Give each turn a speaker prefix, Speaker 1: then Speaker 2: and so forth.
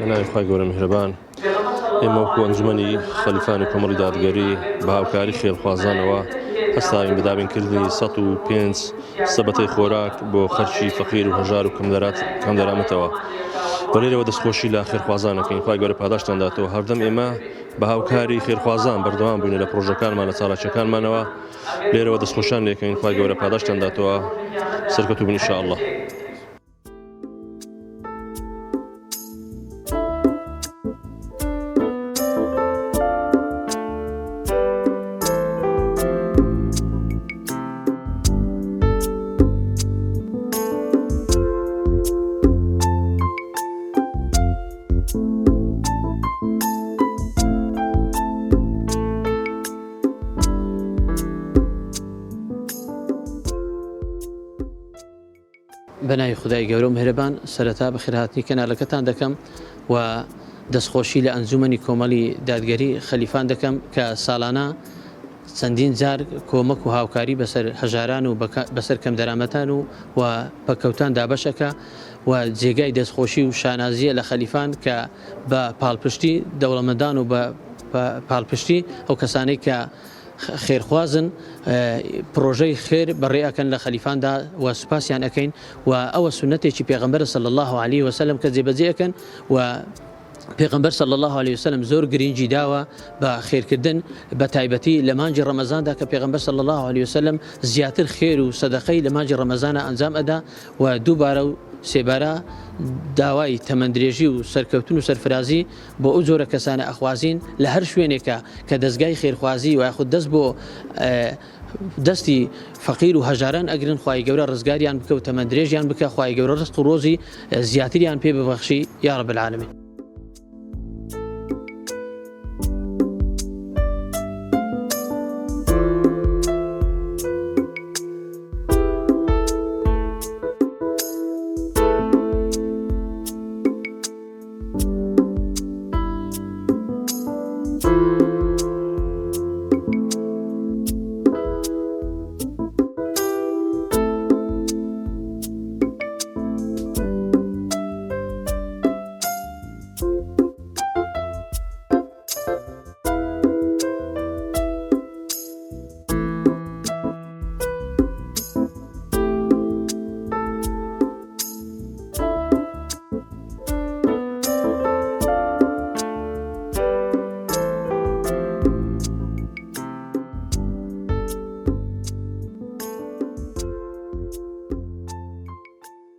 Speaker 1: نای خوای گەورە میهرەبان ئێمە وەکو ئەنجومەنی خەلیفانی کۆمەڵی دادگەری بە هاوکاری خێڵخوازانەوە هەستاوین بەدابینکردنی 105 سەبەتەی خۆراک بۆ خەرچی فەقیر و هەژار و کەم دەرامەتەوە بەلێرەوە دەستخۆشی لە خێرخوازانەکەین خوای گەورە پاداشتان داتەوە هەردەم ئێمە بە هاوکاری خێرخوازان بەردەوام بووین لە پرۆژەکانمان لە چالاکیەکانمانەوە لێرەوە دەستخۆشان لێکەین خوای گەورە پاداشتان داتەوە سەرکەوتوو بن ئینشاءالله.
Speaker 2: بەناوی خودای گەورە و میهرەبان سەرەتا بەخێرهاتنی کەناڵەکەتان دەکەم و دەستخۆشی لە ئەنجومەنی کۆمەڵی دادگەری خەلیفان دەکەم کە ساڵانە چەندین جار کۆمەک و هاوکاری بەسەر هەژاران و بەسەر کەم دەرامەتان و پەکەوتان دابەشەکە و جێگای دەستخۆشی و شانازیە لە خەلیفان کە بە پاڵپشتی دەوڵەمەندان و بە پاڵپشتی ئەو کەسانەی کە خێرخوازن پرۆژەی خێر بەڕێەکەن لە خەلیفاندا و سوپاسیان ئەەکەین و ئەوە سونەتێکی پێغەمبەر صلی الله عليه وسلم کە جێبەجێەکەن و پێغەمبەر صلی الله عليه وسلم زۆر گرنگی داوە بە خێرکردن بە تایبەتی لە مانجی ڕەمەزاندا کە پێغەمبەر صلی الله عليه وسلم زیاتر خێر و سەدەقەی لە مانجی ڕەمەزانە ئەنجام ئەدا و دووبارە و سێبارە داوای تەمەندرێژی و سەرکەوتن و سەرفرازی بۆ ئەو جۆرە کەسانە ئەخوازین لە هەر شوێنێکە کە دەستگای خێرخوازی و یاخود دەست بۆ دەستی فەقیر و هەژاران ئەگرن خوای گەورە ڕزگاریان بکە و تەمەندرێژیان بکە خوای گەورە ڕزق و ڕۆزی زیاتریان پێ ببەخشی یا رب العالمین.